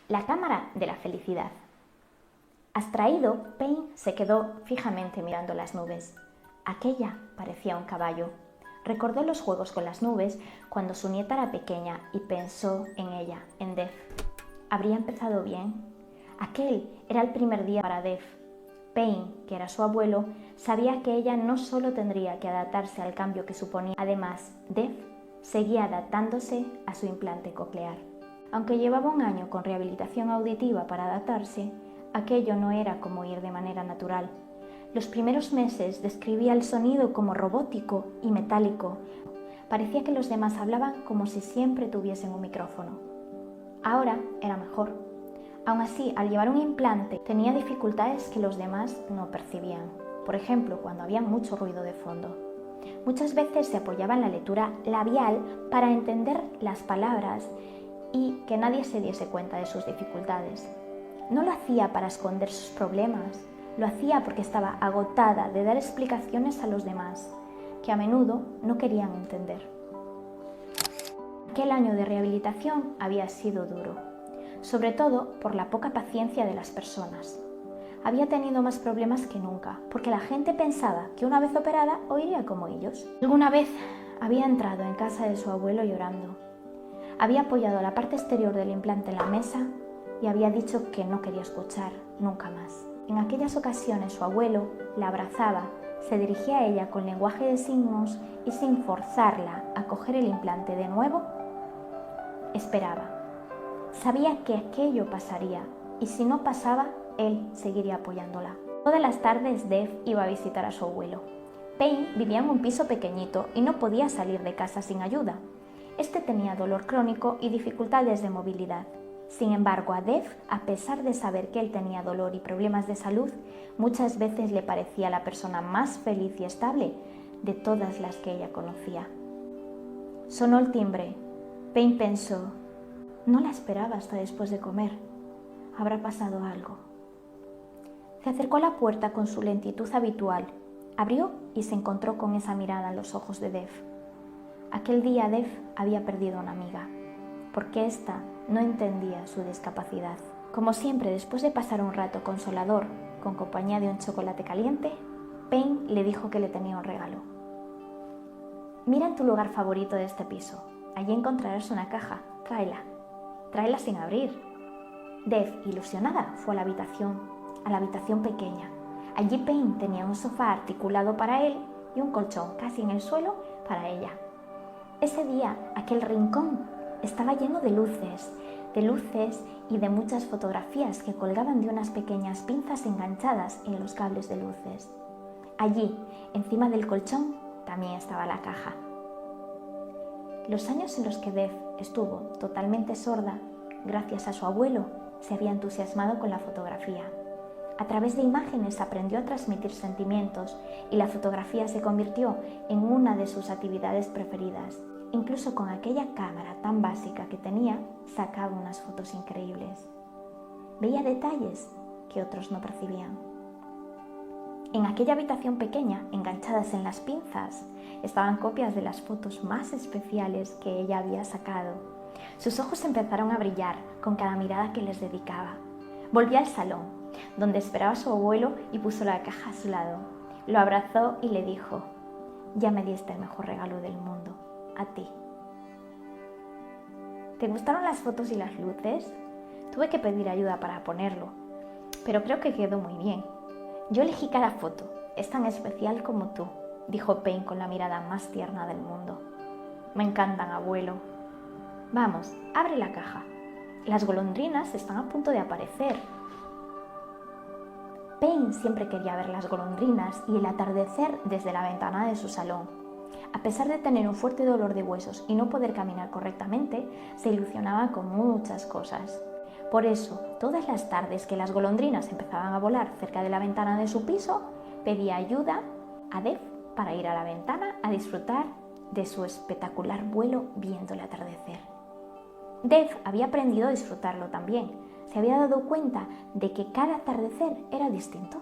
La cámara de la felicidad. Abstraído, Payne se quedó fijamente mirando las nubes. Aquella parecía un caballo. Recordó los juegos con las nubes cuando su nieta era pequeña y pensó en ella, en Dev. ¿Habría empezado bien? Aquel era el primer día para Dev. Payne, que era su abuelo, sabía que ella no solo tendría que adaptarse al cambio que suponía, además, Dev seguía adaptándose a su implante coclear. Aunque llevaba un año con rehabilitación auditiva para adaptarse, aquello no era como ir de manera natural. Los primeros meses describía el sonido como robótico y metálico. Parecía que los demás hablaban como si siempre tuviesen un micrófono. Ahora era mejor. Aún así, al llevar un implante, tenía dificultades que los demás no percibían. Por ejemplo, cuando había mucho ruido de fondo. Muchas veces se apoyaba en la lectura labial para entender las palabras y que nadie se diese cuenta de sus dificultades. No lo hacía para esconder sus problemas, lo hacía porque estaba agotada de dar explicaciones a los demás, que a menudo no querían entender. Aquel año de rehabilitación había sido duro, sobre todo por la poca paciencia de las personas. Había tenido más problemas que nunca, porque la gente pensaba que una vez operada oiría como ellos. Alguna vez había entrado en casa de su abuelo llorando. Había apoyado la parte exterior del implante en la mesa y había dicho que no quería escuchar nunca más. En aquellas ocasiones su abuelo la abrazaba, se dirigía a ella con lenguaje de signos y sin forzarla a coger el implante de nuevo, esperaba. Sabía que aquello pasaría y si no pasaba, él seguiría apoyándola. Todas las tardes Dev iba a visitar a su abuelo. Payne vivía en un piso pequeñito y no podía salir de casa sin ayuda. Este tenía dolor crónico y dificultades de movilidad. Sin embargo, a Dev, a pesar de saber que él tenía dolor y problemas de salud, muchas veces le parecía la persona más feliz y estable de todas las que ella conocía. Sonó el timbre. Payne pensó, no la esperaba hasta después de comer. Habrá pasado algo. Se acercó a la puerta con su lentitud habitual, abrió y se encontró con esa mirada en los ojos de Dev. Aquel día Dev había perdido a una amiga, porque ésta no entendía su discapacidad. Como siempre, después de pasar un rato consolador con compañía de un chocolate caliente, Payne le dijo que le tenía un regalo. Mira en tu lugar favorito de este piso. Allí encontrarás una caja. Tráela sin abrir. Dev, ilusionada, fue a la habitación pequeña. Allí Payne tenía un sofá articulado para él y un colchón casi en el suelo para ella. Ese día, aquel rincón estaba lleno de luces y de muchas fotografías que colgaban de unas pequeñas pinzas enganchadas en los cables de luces. Allí, encima del colchón, también estaba la caja. Los años en los que Dev estuvo totalmente sorda, gracias a su abuelo, se había entusiasmado con la fotografía. A través de imágenes aprendió a transmitir sentimientos y la fotografía se convirtió en una de sus actividades preferidas. Incluso con aquella cámara tan básica que tenía, sacaba unas fotos increíbles. Veía detalles que otros no percibían. En aquella habitación pequeña, enganchadas en las pinzas, estaban copias de las fotos más especiales que ella había sacado. Sus ojos empezaron a brillar con cada mirada que les dedicaba. Volvió al salón, donde esperaba a su abuelo y puso la caja a su lado. Lo abrazó y le dijo, ya me diste el mejor regalo del mundo, a ti. ¿Te gustaron las fotos y las luces? Tuve que pedir ayuda para ponerlo, pero creo que quedó muy bien. Yo elegí cada foto, es tan especial como tú, dijo Payne con la mirada más tierna del mundo. Me encantan, abuelo. Vamos, abre la caja. Las golondrinas están a punto de aparecer. Payne siempre quería ver las golondrinas y el atardecer desde la ventana de su salón. A pesar de tener un fuerte dolor de huesos y no poder caminar correctamente, se ilusionaba con muchas cosas. Por eso, todas las tardes que las golondrinas empezaban a volar cerca de la ventana de su piso, pedía ayuda a Dev para ir a la ventana a disfrutar de su espectacular vuelo viendo el atardecer. Dev había aprendido a disfrutarlo también. Se había dado cuenta de que cada atardecer era distinto.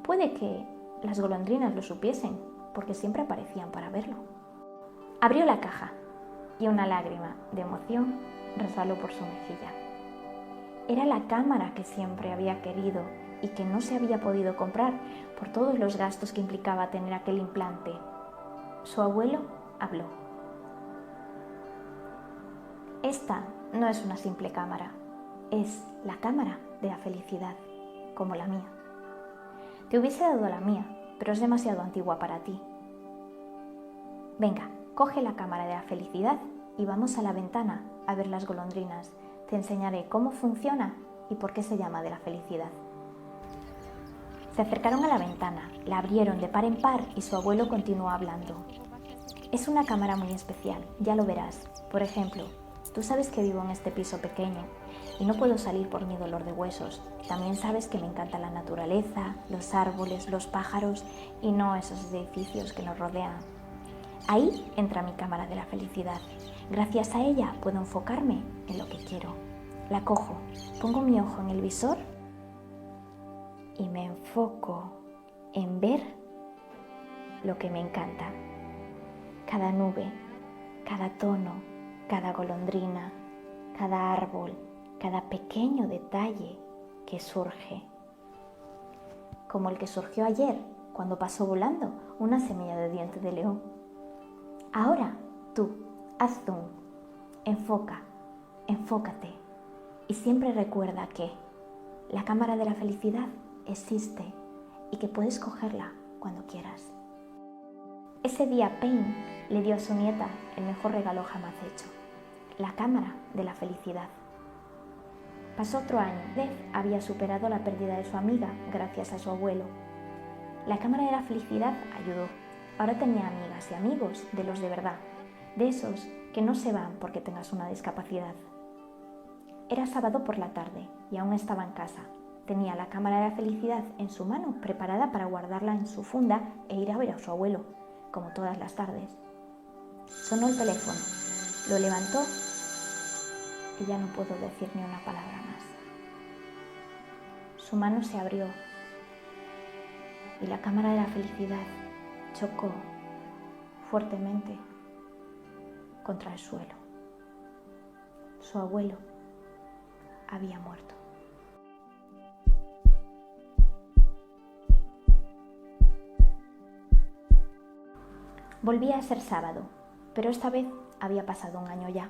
Puede que las golondrinas lo supiesen, porque siempre aparecían para verlo. Abrió la caja y una lágrima de emoción resbaló por su mejilla. Era la cámara que siempre había querido y que no se había podido comprar por todos los gastos que implicaba tener aquel implante. Su abuelo habló. Esta no es una simple cámara, es la cámara de la felicidad, como la mía. Te hubiese dado la mía, pero es demasiado antigua para ti. Venga, coge la cámara de la felicidad y vamos a la ventana a ver las golondrinas. Te enseñaré cómo funciona y por qué se llama de la felicidad. Se acercaron a la ventana, la abrieron de par en par y su abuelo continuó hablando. Es una cámara muy especial, ya lo verás. Por ejemplo, tú sabes que vivo en este piso pequeño y no puedo salir por mi dolor de huesos. También sabes que me encanta la naturaleza, los árboles, los pájaros y no esos edificios que nos rodean. Ahí entra mi cámara de la felicidad. Gracias a ella puedo enfocarme en lo que quiero. La cojo, pongo mi ojo en el visor y me enfoco en ver lo que me encanta. Cada nube, cada tono, cada golondrina, cada árbol, cada pequeño detalle que surge. Como el que surgió ayer cuando pasó volando una semilla de diente de león. Ahora tú, haz zoom, enfócate y siempre recuerda que la cámara de la felicidad existe y que puedes cogerla cuando quieras. Ese día Payne le dio a su nieta el mejor regalo jamás hecho, la cámara de la felicidad. Pasó otro año. Dev había superado la pérdida de su amiga gracias a su abuelo. La cámara de la felicidad ayudó. Ahora tenía amigas y amigos de los de verdad, de esos que no se van porque tengas una discapacidad. Era sábado por la tarde y aún estaba en casa. Tenía la cámara de la felicidad en su mano, preparada para guardarla en su funda e ir a ver a su abuelo, como todas las tardes. Sonó el teléfono, lo levantó y ya no pudo decir ni una palabra más. Su mano se abrió y la cámara de la felicidad chocó fuertemente contra el suelo. Su abuelo había muerto. Volvía a ser sábado, pero esta vez había pasado un año ya,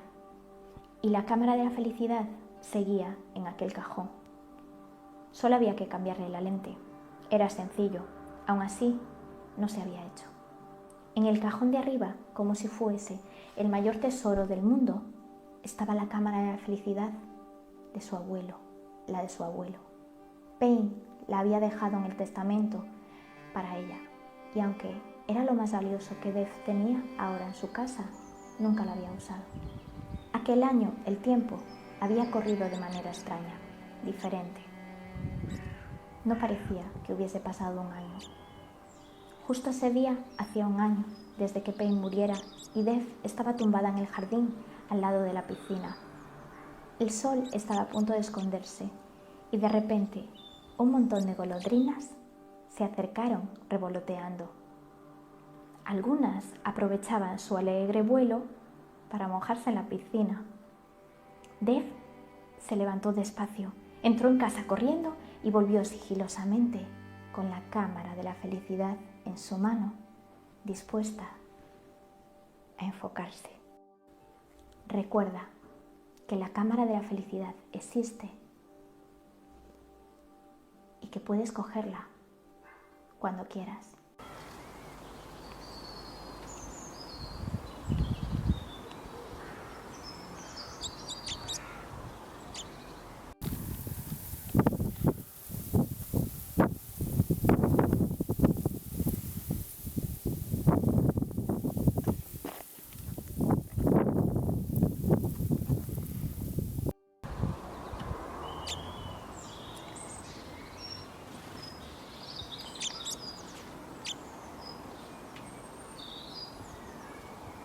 y la cámara de la felicidad seguía en aquel cajón. Solo había que cambiarle la lente. Era sencillo, aún así no se había hecho. En el cajón de arriba, como si fuese el mayor tesoro del mundo, estaba la cámara de la felicidad de su abuelo, la de su abuelo. Payne la había dejado en el testamento para ella, y aunque era lo más valioso que Dev tenía ahora en su casa, nunca la había usado. Aquel año el tiempo había corrido de manera extraña, diferente. No parecía que hubiese pasado un año. Justo ese día hacía un año desde que Payne muriera y Dev estaba tumbada en el jardín al lado de la piscina. El sol estaba a punto de esconderse y de repente un montón de golondrinas se acercaron revoloteando. Algunas aprovechaban su alegre vuelo para mojarse en la piscina. Dev se levantó despacio, entró en casa corriendo y volvió sigilosamente con la cámara de la felicidad en su mano, dispuesta a enfocarse. Recuerda que la cámara de la felicidad existe y que puedes cogerla cuando quieras.